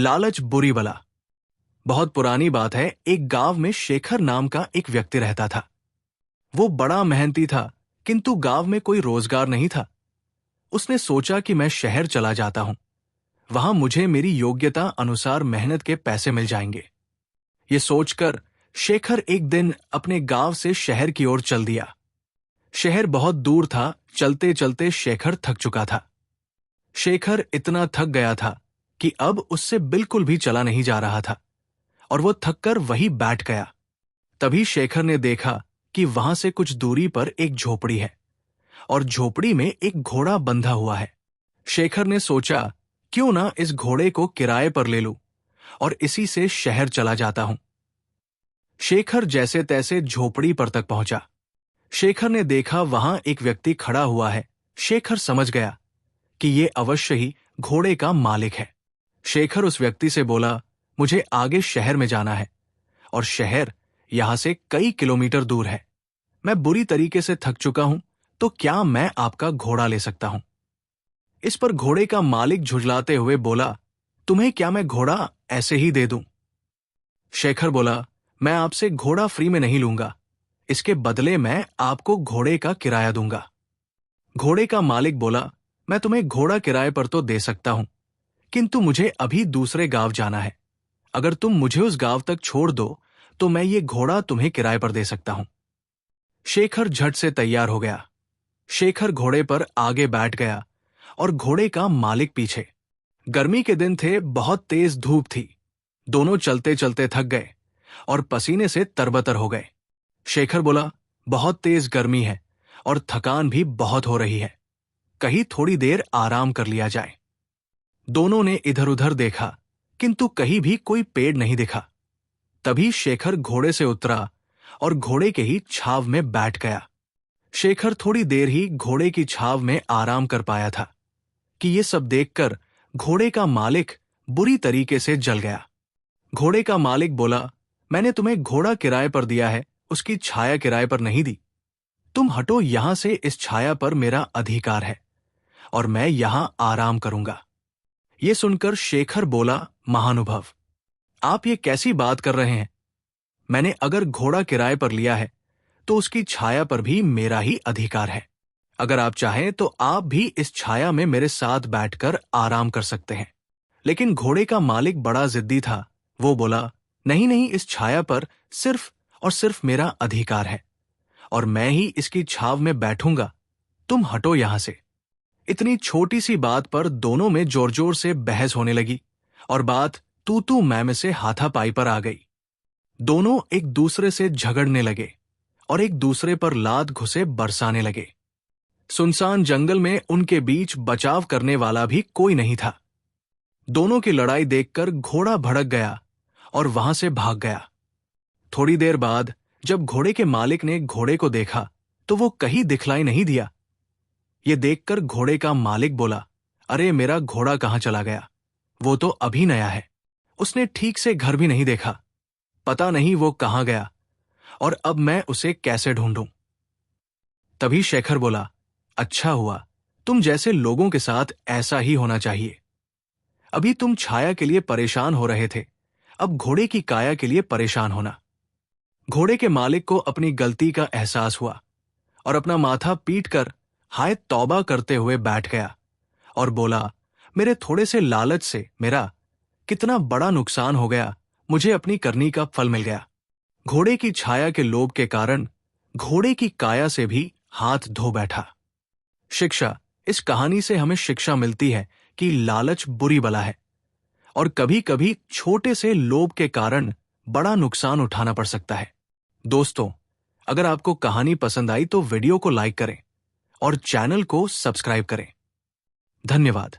लालच बुरी बला। बहुत पुरानी बात है। एक गांव में शेखर नाम का एक व्यक्ति रहता था। वो बड़ा मेहनती था, किंतु गांव में कोई रोजगार नहीं था। उसने सोचा कि मैं शहर चला जाता हूं, वहां मुझे मेरी योग्यता अनुसार मेहनत के पैसे मिल जाएंगे। ये सोचकर शेखर एक दिन अपने गांव से शहर की ओर चल दिया। शहर बहुत दूर था। चलते चलते शेखर थक चुका था। शेखर इतना थक गया था कि अब उससे बिल्कुल भी चला नहीं जा रहा था और वो थककर वहीं बैठ गया। तभी शेखर ने देखा कि वहां से कुछ दूरी पर एक झोपड़ी है और झोपड़ी में एक घोड़ा बंधा हुआ है। शेखर ने सोचा, क्यों ना इस घोड़े को किराए पर ले लूं और इसी से शहर चला जाता हूं। शेखर जैसे तैसे झोपड़ी पर तक पहुंचा। शेखर ने देखा वहां एक व्यक्ति खड़ा हुआ है। शेखर समझ गया कि ये अवश्य ही घोड़े का मालिक है। शेखर उस व्यक्ति से बोला, मुझे आगे शहर में जाना है और शहर यहां से कई किलोमीटर दूर है। मैं बुरी तरीके से थक चुका हूं, तो क्या मैं आपका घोड़ा ले सकता हूं? इस पर घोड़े का मालिक झुठलाते हुए बोला, तुम्हें क्या मैं घोड़ा ऐसे ही दे दूं? शेखर बोला, मैं आपसे घोड़ा फ्री में नहीं लूंगा, इसके बदले मैं आपको घोड़े का किराया दूंगा। घोड़े का मालिक बोला, मैं तुम्हें घोड़ा किराए पर तो दे सकता हूं, किंतु मुझे अभी दूसरे गांव जाना है। अगर तुम मुझे उस गांव तक छोड़ दो तो मैं ये घोड़ा तुम्हें किराए पर दे सकता हूं। शेखर झट से तैयार हो गया। शेखर घोड़े पर आगे बैठ गया और घोड़े का मालिक पीछे। गर्मी के दिन थे, बहुत तेज धूप थी। दोनों चलते चलते थक गए और पसीने से तरबतर हो गए। शेखर बोला, बहुत तेज गर्मी है और थकान भी बहुत हो रही है, कहीं थोड़ी देर आराम कर लिया जाए। दोनों ने इधर उधर देखा, किंतु कहीं भी कोई पेड़ नहीं दिखा। तभी शेखर घोड़े से उतरा और घोड़े के ही छाव में बैठ गया। शेखर थोड़ी देर ही घोड़े की छाव में आराम कर पाया था कि ये सब देखकर घोड़े का मालिक बुरी तरीके से जल गया। घोड़े का मालिक बोला, मैंने तुम्हें घोड़ा किराए पर दिया है, उसकी छाया किराए पर नहीं दी। तुम हटो यहां से, इस छाया पर मेरा अधिकार है और मैं यहां आराम करूंगा। ये सुनकर शेखर बोला, महानुभाव, आप ये कैसी बात कर रहे हैं? मैंने अगर घोड़ा किराए पर लिया है तो उसकी छाया पर भी मेरा ही अधिकार है। अगर आप चाहें तो आप भी इस छाया में मेरे साथ बैठकर आराम कर सकते हैं। लेकिन घोड़े का मालिक बड़ा जिद्दी था। वो बोला, नहीं नहीं, इस छाया पर सिर्फ और सिर्फ मेरा अधिकार है और मैं ही इसकी छाव में बैठूंगा। तुम हटो यहां से। इतनी छोटी सी बात पर दोनों में जोर जोर से बहस होने लगी और बात तू तू मैं से हाथापाई पर आ गई। दोनों एक दूसरे से झगड़ने लगे और एक दूसरे पर लात घुसे बरसाने लगे। सुनसान जंगल में उनके बीच बचाव करने वाला भी कोई नहीं था। दोनों की लड़ाई देखकर घोड़ा भड़क गया और वहां से भाग गया। थोड़ी देर बाद जब घोड़े के मालिक ने घोड़े को देखा तो वो कहीं दिखलाई नहीं दिया। ये देखकर घोड़े का मालिक बोला, अरे मेरा घोड़ा कहां चला गया? वो तो अभी नया है, उसने ठीक से घर भी नहीं देखा। पता नहीं वो कहां गया और अब मैं उसे कैसे ढूंढूं? तभी शेखर बोला, अच्छा हुआ, तुम जैसे लोगों के साथ ऐसा ही होना चाहिए। अभी तुम छाया के लिए परेशान हो रहे थे, अब घोड़े की काया के लिए परेशान होना। घोड़े के मालिक को अपनी गलती का एहसास हुआ और अपना माथा पीटकर हाय तौबा करते हुए बैठ गया और बोला, मेरे थोड़े से लालच से मेरा कितना बड़ा नुकसान हो गया, मुझे अपनी करनी का फल मिल गया। घोड़े की छाया के लोभ के कारण घोड़े की काया से भी हाथ धो बैठा। शिक्षा, इस कहानी से हमें शिक्षा मिलती है कि लालच बुरी बला है और कभी कभी छोटे से लोभ के कारण बड़ा नुकसान उठाना पड़ सकता है। दोस्तों, अगर आपको कहानी पसंद आई तो वीडियो को लाइक करें और चैनल को सब्सक्राइब करें। धन्यवाद।